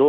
2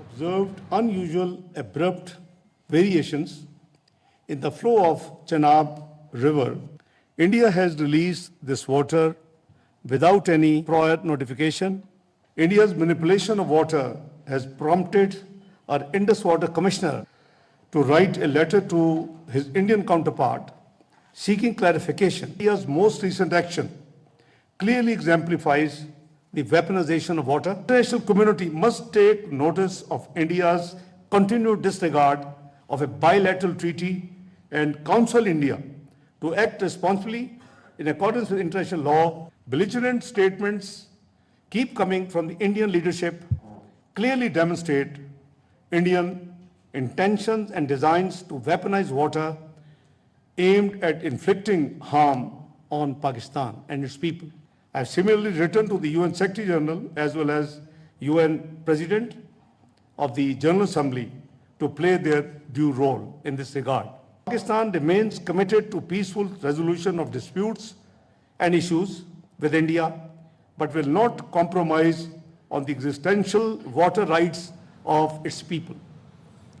Observed unusual abrupt variations in the flow of Chenab River. India has released this water without any prior notification. India's manipulation of water has prompted our Indus Water Commissioner to write a letter to his Indian counterpart seeking clarification. India's most recent action clearly exemplifies the weaponization of water. The international community must take notice of India's continued disregard of a bilateral treaty and counsel India to act responsibly in accordance with international law. Belligerent statements keep coming from the Indian leadership clearly demonstrate Indian intentions and designs to weaponize water aimed at inflicting harm on Pakistan and its people. I have similarly written to the UN Secretary General as well as UN President of the General Assembly to play their due role in this regard. Pakistan remains committed to peaceful resolution of disputes and issues with India, but will not compromise on the existential water rights of its people.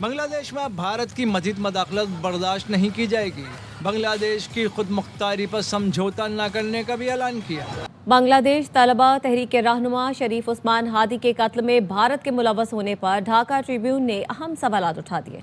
بنگلہ دیش میں بھارت کی مزید مداخلت برداشت نہیں کی جائے گی. بنگلہ دیش کی خود مختاری پر سمجھوتا نہ کرنے کا بھی اعلان کیا. بنگلہ دیش طلبہ تحریک رہنما شریف عثمان ہادی کے قتل میں بھارت کے ملوث ہونے پر ڈھاکہ ٹریبیون نے اہم سوالات اٹھا دیے.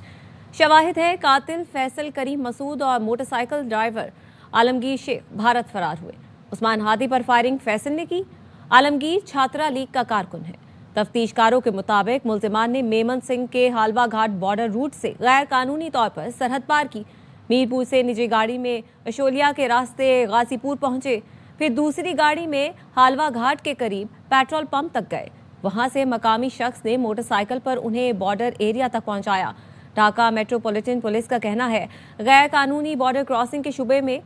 شواہد ہے قاتل فیصل کریم مسعود اور موٹر سائیکل ڈرائیور عالمگیر شیخ بھارت فرار ہوئے. عثمان ہادی پر فائرنگ فیصل نے کی. عالمگیر چھاترا لیگ کا کارکن ہے. تفتیش کاروں کے مطابق ملزمان نے میمن سنگھ کے حالوا گھاٹ بارڈر روٹ سے غیر قانونی طور پر سرحد پار کی. میرپور سے نجی گاڑی میں اشولیا کے راستے غازی پور پہنچے، پھر دوسری گاڑی میں حالوا گھاٹ کے قریب پیٹرول پمپ تک گئے. وہاں سے مقامی شخص نے موٹر سائیکل پر انہیں بارڈر ایریا تک پہنچایا. ڈھاکہ میٹروپولیٹن پولیس کا کہنا ہے غیر قانونی بارڈر کراسنگ کے شبے میں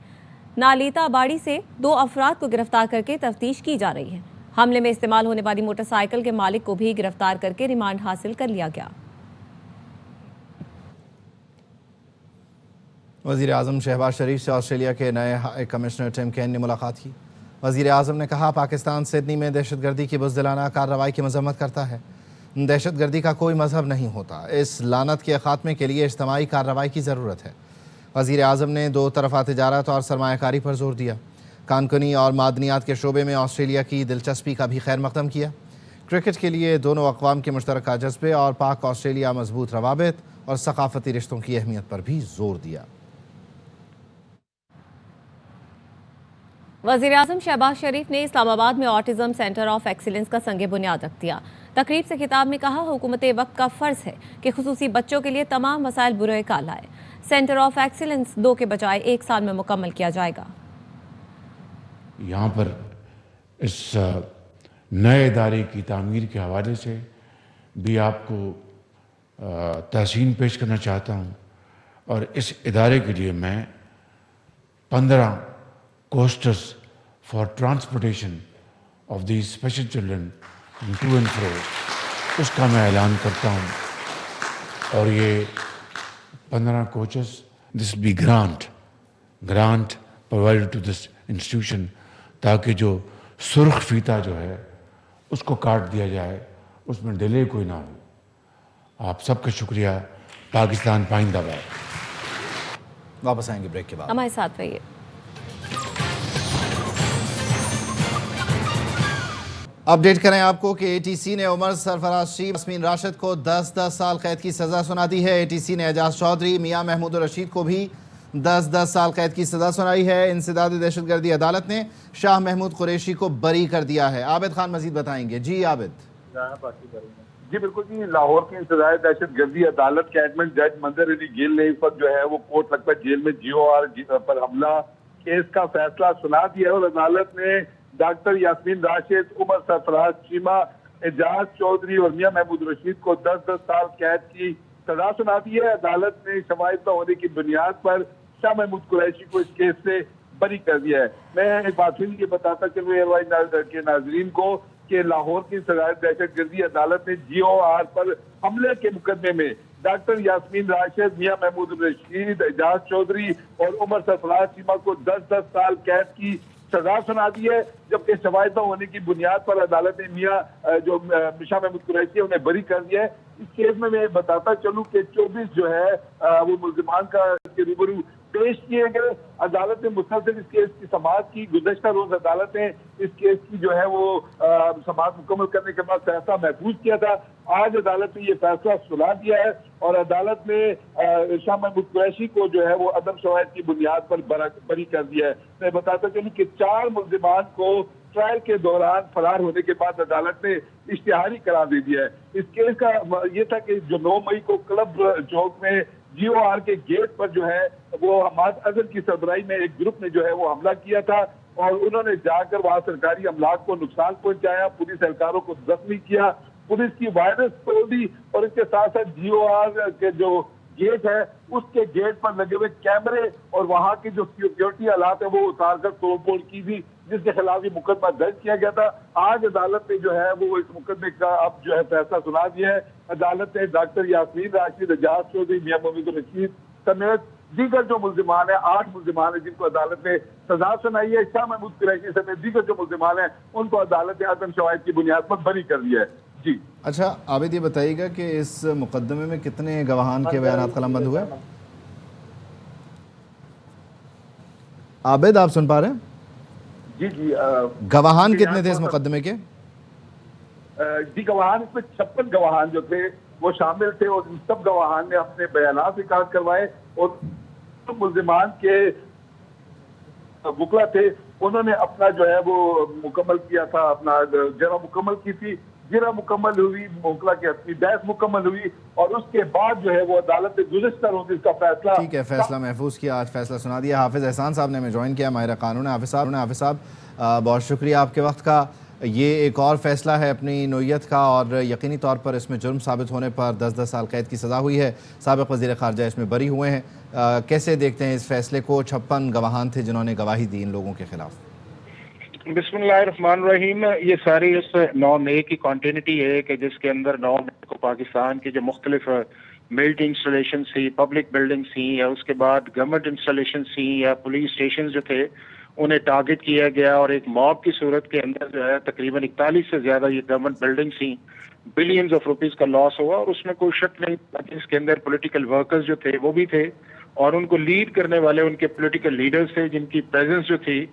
نالیتا باڑی سے 2 افراد کو گرفتار کر کے تفتیش کی جا رہی ہے. حملے میں استعمال ہونے والی موٹر سائیکل کے مالک کو بھی گرفتار کر کے ریمانڈ حاصل کر لیا گیا. وزیر اعظم شہباز شریف سے آسٹریلیا کے نئے ہائی کمشنر ٹم کین نے ملاقات کی. وزیر اعظم نے کہا پاکستان سڈنی میں دہشت گردی کی بزدلانہ کارروائی کی مذمت کرتا ہے. دہشت گردی کا کوئی مذہب نہیں ہوتا. اس لعنت کے خاتمے کے لیے اجتماعی کارروائی کی ضرورت ہے. وزیر اعظم نے 2 طرفہ تجارت اور سرمایہ کاری پر زور دیا. کانکنی اور معدنیات کے شعبے میں آسٹریلیا کی دلچسپی کا بھی خیر مقدم کیا. کرکٹ کے لیے دونوں اقوام کے مشترکہ جذبے اور پاک آسٹریلیا مضبوط روابط اور ثقافتی رشتوں کی اہمیت پر بھی زور دیا. وزیر اعظم شہباز شریف نے اسلام آباد میں آٹزم سینٹر آف ایکسیلنس کا سنگ بنیاد رکھ دیا. تقریب سے خطاب میں کہا حکومت وقت کا فرض ہے کہ خصوصی بچوں کے لیے تمام وسائل برائے کار لائے. سینٹر آف ایکسیلنس 2 کے بجائے 1 سال میں مکمل کیا جائے گا. یہاں پر اس نئے ادارے کی تعمیر کے حوالے سے بھی آپ کو تحسین پیش کرنا چاہتا ہوں، اور اس ادارے کے لیے میں 15 coasters for transportation of the special children to and fro اس کا میں اعلان کرتا ہوں. اور یہ 15 coaches this will be grant provided to this institution, تاکہ جو سرخ فیتہ جو ہے اس کو کاٹ دیا جائے، اس میں ڈیلے کوئی نہ ہو. آپ سب کا شکریہ. پاکستان پائندہ باد. واپس آئیں گے بریک کے بعد. ہمارے ساتھ رہیے. اپڈیٹ کریں آپ کو کہ اے ٹی سی نے عمر سرفراز شیخ یاسمین راشد کو 10 سال قید کی سزا سنا دی ہے. اے ٹی سی نے اعجاز چودھری میاں محمود الرشید کو بھی 10 سال قید کی سزا سنائی ہے. انسداد دہشت گردی عدالت نے شاہ محمود قریشی کو بری کر دیا ہے. عابد خان مزید بتائیں گے. جی عابد. جی بالکل جی، لاہور کی انسداد دہشت گردی عدالت کے ایڈمن جج منظر علی گیل نے اس وقت جو ہے وہ کوٹ لکھپت جیل میں GOR پر حملہ کیس کا فیصلہ سنا دیا ہے، اور عدالت نے ڈاکٹر یاسمین راشد، عمر سرفراز چیمہ، اعجاز چودھری اور میاں محمود رشید کو 10 سال قید کی سزا سنا دی ہے. عدالت نے شواہد نہ ہونے کی بنیاد پر شاہ محمود قریشی کو اس کیس سے بری کر دیا ہے. میں ایک بات پھر یہ بتاتا چلوں ایئر وائز کے ناظرین کو کہ لاہور کی سزائے دہشت گردی عدالت نے GOR پر حملے کے مقدمے میں ڈاکٹر یاسمین راشد، میاں محمود رشید، اعجاز چودھری اور عمر سرفراز چیمہ کو 10 سال قید کی سزا سنا دی ہے، جبکہ شواہد نہ ہونے کی بنیاد پر عدالت نے شاہ محمود قریشی انہیں بری کر دیا ہے. اس کیس میں بتاتا چلوں کہ 24 جو ہے وہ ملزمان کا کے روبرو پیش کیے گئے. عدالت نے مسلسل اس کیس کی سماعت کی. گزشتہ روز عدالت نے اس کیس کی جو ہے وہ سماعت مکمل کرنے کے بعد فیصلہ محفوظ کیا تھا. آج عدالت نے یہ فیصلہ سنا دیا ہے اور عدالت نے شاہ محمود قریشی کو جو ہے وہ عدم شواہد کی بنیاد پر بری کر دیا ہے. میں بتاتا چلوں کہ 4 ملزمان کو ٹرائل کے دوران فرار ہونے کے بعد عدالت نے اشتہاری قرار دے دیا ہے. اس کیس کا یہ تھا کہ جو 9 مئی کو کلب چوک میں GOR کے گیٹ پر جو ہے وہ حماد اظہر کی سربراہی میں ایک گروپ نے جو ہے وہ حملہ کیا تھا اور انہوں نے جا کر وہاں سرکاری املاک کو نقصان پہنچایا، پولیس اہلکاروں کو زخمی کیا، پولیس کی وائرس توڑ دی اور اس کے ساتھ ساتھ GOR کے جو گیٹ ہے اس کے گیٹ پر لگے ہوئے کیمرے اور وہاں کی جو سیکیورٹی آلات ہیں وہ اتار کر توڑ پھوڑ کی تھی، جس کے خلاف یہ مقدمہ درج کیا گیا تھا. آج عدالت نے جو ہے وہ اس مقدمے کا اب جو ہے فیصلہ سنا دیا ہے. عدالت نے ڈاکٹر یاسمین راشد، اعجاز چودھری، میاں محمود رشید سمیت دیگر جو ملزمان ہیں 8 ملزمان ہیں جن کو عدالت نے سزا سنائی ہے. شاہ محمود قریشی سمیت دیگر جو ملزمان ہیں ان کو عدالت نے عدم شواہد کی بنیاد پر بری کر دیا ہے. جی اچھا عابد یہ بتائیے گا کہ اس مقدمے میں کتنے گواہان کے بیانات قلم بند ہوئے؟ عابد آپ سن پا رہے ہیں؟ جی گواہان کتنے تھے اس مقدمے کے؟ جی گواہان اس میں 56 گواہان جو تھے وہ شامل تھے، اور ان سب گواہان نے اپنے بیانات ریکارڈ کروائے، اور ملزمان کے وکلا تھے انہوں نے اپنا جو ہے وہ مکمل کیا تھا، اپنا جرا مکمل کی تھی، جرا مکمل ہوئی، وکلا کی اپنی بحث مکمل ہوئی، اور اس کے بعد جو ہے وہ عدالت گزشتہ روز اس کا فیصلہ ٹھیک ہے، فیصلہ محفوظ کیا، آج فیصلہ سنا دیا۔ حافظ احسان صاحب نے ہمیں جوائن کیا، ماہر قانون حافظ صاحب بہت شکریہ آپ کے وقت کا۔ یہ ایک اور فیصلہ ہے اپنی نوعیت کا، اور یقینی طور پر اس میں جرم ثابت ہونے پر 10 سال قید کی سزا ہوئی ہے۔ سابق وزیر خارجہ اس میں بری ہوئے ہیں۔ کیسے دیکھتے ہیں اس فیصلے کو؟ 56 گواہان تھے جنہوں نے گواہی دی ان لوگوں کے خلاف۔ بسم اللہ الرحمن الرحیم۔ یہ ساری اس 9 مئی کی کنٹینیوٹی ہے کہ جس کے اندر 9 مئی کو پاکستان کے جو مختلف ملٹری انسٹالیشن تھی، پبلک بلڈنگز تھیں، یا اس کے بعد گورنمنٹ انسٹالیشن تھیں، یا پولیس اسٹیشن جو تھے انہیں ٹارگٹ کیا گیا، اور ایک موب کی صورت کے اندر جو ہے تقریباً 41 سے زیادہ یہ گورنمنٹ بلڈنگز تھیں، بلینز آف روپیز کا لاس ہوا، اور اس میں کوئی شک نہیں تھا کہ اس کے اندر پولیٹیکل ورکرز جو تھے وہ بھی تھے، اور ان کو لیڈ کرنے والے ان کے پولیٹیکل لیڈرز تھے، جن کی پریزنس جو تھی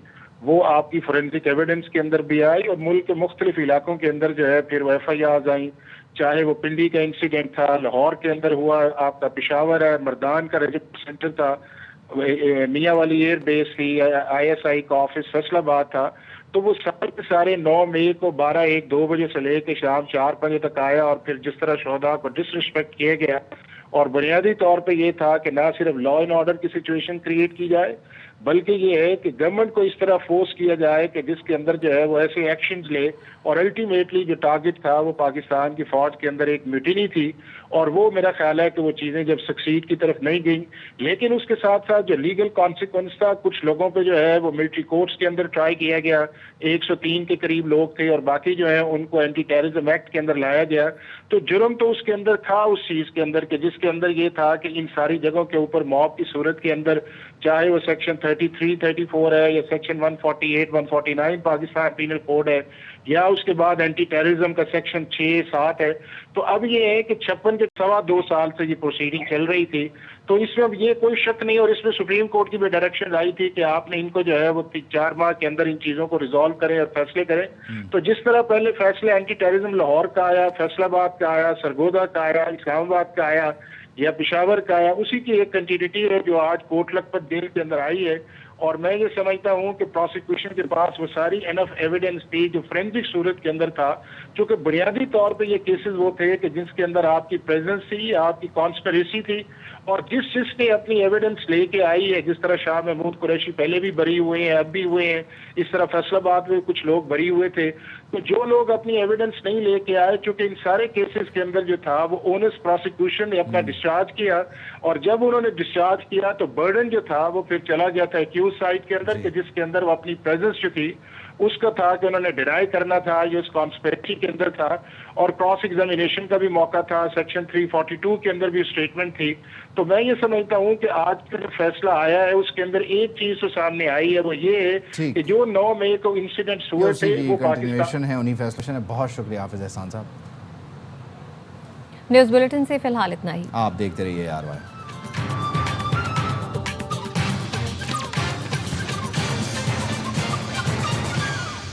وہ آپ کی فورینسک ایویڈنس کے اندر بھی آئی، اور ملک کے مختلف علاقوں کے اندر جو ہے پھر وہ ایف آئی آرز آئیں، چاہے وہ پنڈی کا انسیڈنٹ تھا، لاہور کے اندر ہوا، آپ کا پشاور ہے، مردان کا رجسٹر سینٹر تھا، میاں والی ایئر بیس تھی، آئی ایس آئی کا آفس فیصل آباد تھا، تو وہ سارے 9 مئی کو 12-1-2 بجے سے لے کے شام 4 بجے تک آیا، اور پھر جس طرح شہداء کو ڈس ریسپیکٹ کیا گیا، اور بنیادی طور پہ یہ تھا کہ نہ صرف لا اینڈ آرڈر کی سچویشن کریٹ کی جائے، بلکہ یہ ہے کہ گورنمنٹ کو اس طرح فورس کیا جائے کہ جس کے اندر جو ہے وہ ایسے ایکشنز لے، اور الٹیمیٹلی جو ٹارگٹ تھا وہ پاکستان کی فوج کے اندر ایک میوٹینی تھی، اور وہ میرا خیال ہے کہ وہ چیزیں جب سکسیڈ کی طرف نہیں گئیں، لیکن اس کے ساتھ ساتھ جو لیگل کانسیکوینس تھا، کچھ لوگوں پہ جو ہے وہ ملٹری کورٹس کے اندر ٹرائی کیا گیا، 103 کے قریب لوگ تھے، اور باقی جو ہے ان کو اینٹی ٹیررزم ایکٹ کے اندر لایا گیا، تو جرم تو اس کے اندر تھا اس چیز کے اندر کہ جس کے اندر یہ تھا کہ ان ساری جگہوں کے اوپر موب کی صورت کے اندر، چاہے وہ سیکشن 33-34 ہے، یا سیکشن 148-149 پاکستان پینل کوڈ ہے، یا اس کے بعد اینٹی ٹیررزم کا سیکشن 6-7 ہے، تو اب یہ ہے کہ 56 کے 2.25 سال سے یہ پروسیڈنگ چل رہی تھی، تو اس میں اب یہ کوئی شک نہیں، اور اس میں سپریم کورٹ کی بھی ڈائریکشن آئی تھی کہ آپ نے ان کو جو ہے وہ 4 ماہ کے اندر ان چیزوں کو ریزالو کریں اور فیصلے کریں، تو جس طرح پہلے فیصلے اینٹی ٹیررزم لاہور کا آیا، فیصل آباد کا آیا، سرگودا کا آیا، اسلام آباد کا آیا، یا پشاور کا آیا، اسی کی ایک کنٹینیوٹی ہے جو آج کوٹ لکھپت جیل کے اندر آئی ہے، اور میں یہ سمجھتا ہوں کہ پروسیکیوشن کے پاس وہ ساری انف ایویڈنس تھی جو فورینسک صورت کے اندر تھا، چونکہ بنیادی طور پہ یہ کیسز وہ تھے کہ جس کے اندر آپ کی پریزنس تھی، آپ کی کانسپریسی تھی، اور جس نے اپنی ایویڈنس لے کے آئی ہے، جس طرح شاہ محمود قریشی پہلے بھی بری ہوئے ہیں، اب بھی ہوئے ہیں، اس طرح فیصل آباد میں کچھ لوگ بری ہوئے تھے، تو جو لوگ اپنی ایویڈنس نہیں لے کے آئے، چونکہ ان سارے کیسز کے اندر جو تھا وہ اونس پروسیکیوشن نے اپنا ڈسچارج کیا، اور جب انہوں نے ڈسچارج کیا تو برڈن جو تھا وہ پھر چلا گیا تھا ایکیوز سائڈ کے اندر، کہ جس کے اندر وہ اپنی پریزنس جو تھی اس کا تھا کہ انہوں نے ڈینائی کرنا تھا، یہ اس کانسپیرسی کے اندر تھا، اور کراس ایگزامینیشن کا بھی موقع تھا، سیکشن 342 کے اندر بھی اسٹیٹمنٹ تھی، تو میں یہ سمجھتا ہوں کہ آج کا جو فیصلہ آیا ہے اس کے اندر ایک چیز تو سامنے آئی ہے، وہ یہ ہے کہ جو 9 مئی کو انسیڈنٹس ہوئے تھے وہ کنٹینیوشن ہے انہی فیصلوں ہے۔ بہت شکریہ حافظ احسان صاحب۔ نیوز بلیٹن سے فی الحال اتنا ہی، آپ دیکھتے رہیے RY۔